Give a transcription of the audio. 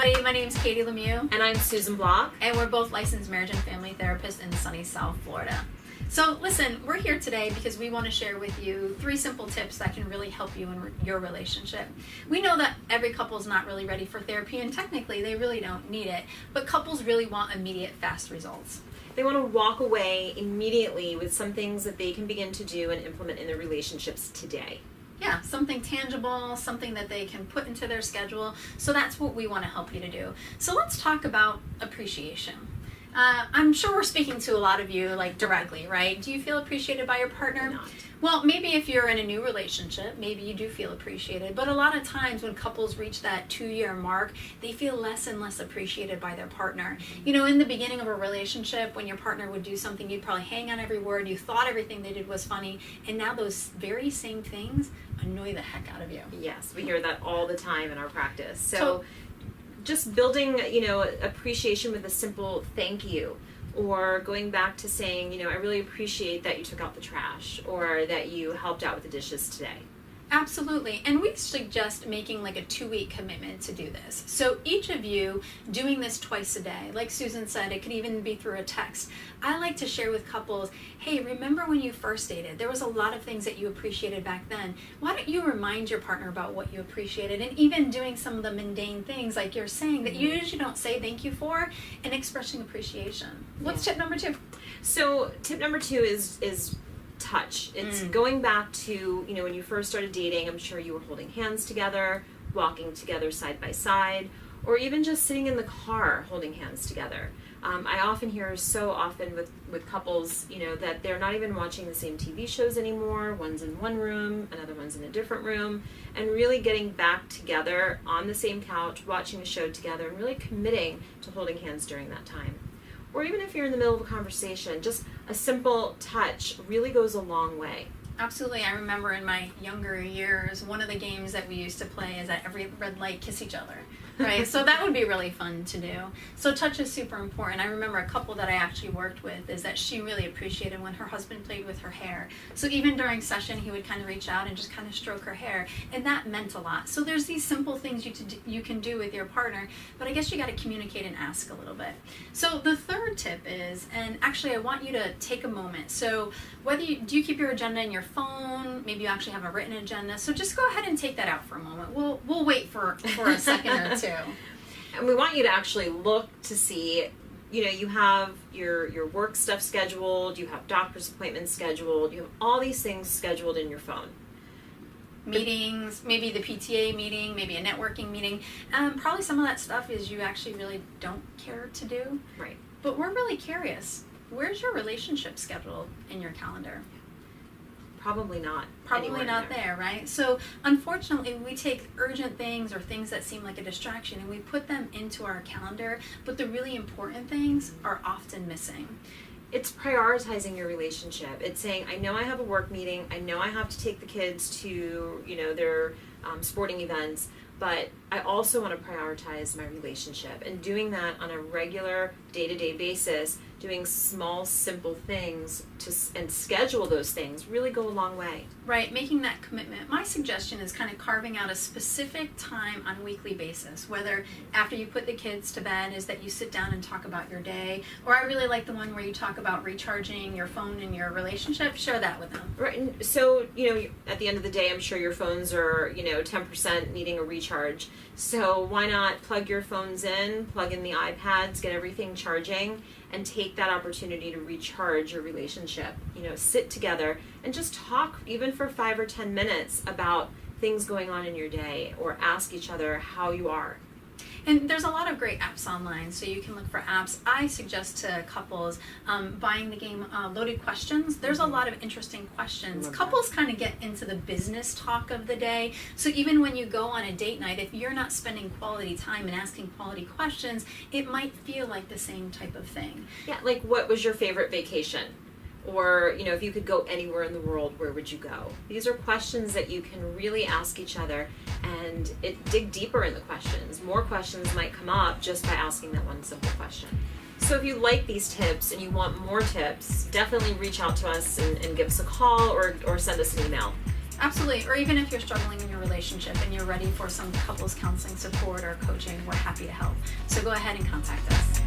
everybody. My name is Katie Lemieux. And I'm Susan Block. And we're both licensed marriage and family therapists in sunny South Florida. So listen, we're here today because we want to share with you 3 simple tips that can really help you in your relationship. We know that every couple is not really ready for therapy, and technically they really don't need it, but couples really want immediate, fast results. They want to walk away immediately with some things that they can begin to do and implement in their relationships today. Yeah, something tangible, something that they can put into their schedule. So that's what we want to help you to do. So let's talk about appreciation. I'm sure we're speaking to a lot of you like directly, right? Do you feel appreciated by your partner? Not. Well, maybe if you're in a new relationship, maybe you do feel appreciated. But a lot of times when couples reach that 2-year mark, they feel less and less appreciated by their partner. You know, in the beginning of a relationship, when your partner would do something, you'd probably hang on every word. You thought everything they did was funny. And now those very same things annoy the heck out of you. Yes, we hear that all the time in our practice. So just building, appreciation with a simple thank you, or going back to saying, I really appreciate that you took out the trash, or that you helped out with the dishes today. Absolutely. And we suggest making like a 2-week commitment to do this. So each of you doing this twice a day. Like Susan said, it could even be through a text. I like to share with couples, hey, remember when you first dated? There was a lot of things that you appreciated back then. Why don't you remind your partner about what you appreciated? And even doing some of the mundane things like you're saying that you usually don't say thank you for, and expressing appreciation. What's tip number 2? So tip number 2 is touch. It's going back to, when you first started dating, I'm sure you were holding hands together, walking together side by side, or even just sitting in the car holding hands together. I often hear so often with couples, that they're not even watching the same TV shows anymore. One's in one room, another one's in a different room, and really getting back together on the same couch, watching a show together, and really committing to holding hands during that time. Or even if you're in the middle of a conversation, just a simple touch really goes a long way. Absolutely. I remember in my younger years, one of the games that we used to play is at every red light, kiss each other, right? So that would be really fun to do. So touch is super important. I remember a couple that I actually worked with is that she really appreciated when her husband played with her hair. So even during session, he would kind of reach out and just kind of stroke her hair, and that meant a lot. So there's these simple things you can do with your partner, but I guess you got to communicate and ask a little bit. So the third tip is, and actually I want you to take a moment. So do you keep your agenda in your phone? Maybe you actually have a written agenda. So just go ahead and take that out for a moment. We'll wait for a second or two. And we want you to actually look to see, you have your work stuff scheduled, you have doctor's appointments scheduled, you have all these things scheduled in your phone. Meetings, maybe the PTA meeting, maybe a networking meeting. Probably some of that stuff is you actually really don't care to do. Right. But we're really curious. Where's your relationship scheduled in your calendar? Probably not. Probably not there, right? So unfortunately, we take urgent things or things that seem like a distraction and we put them into our calendar, but the really important things are often missing. It's prioritizing your relationship. It's saying, I know I have a work meeting, I know I have to take the kids to, their sporting events, but I also want to prioritize my relationship. And doing that on a regular day-to-day basis, doing small, simple things and schedule those things really go a long way. Right, making that commitment. My suggestion is kind of carving out a specific time on a weekly basis, whether after you put the kids to bed is that you sit down and talk about your day, or I really like the one where you talk about recharging your phone and your relationship. Share that with them. Right, and so, at the end of the day, I'm sure your phones are, 10% needing a recharge. So why not plug your phones in, plug in the iPads, get everything charging, and take that opportunity to recharge your relationship. Sit together and just talk even for 5 or 10 minutes about things going on in your day, or ask each other how you are. And there's a lot of great apps online, so you can look for apps. I suggest to couples buying the game Loaded Questions. There's a lot of interesting questions. Couples kind of get into the business talk of the day, so even when you go on a date night, if you're not spending quality time and asking quality questions, it might feel like the same type of thing. Yeah, like what was your favorite vacation? Or, if you could go anywhere in the world, where would you go? These are questions that you can really ask each other and dig deeper in the questions. More questions might come up just by asking that one simple question. So if you like these tips and you want more tips, definitely reach out to us and give us a call or send us an email. Absolutely. Or even if you're struggling in your relationship and you're ready for some couples counseling support or coaching, we're happy to help. So go ahead and contact us.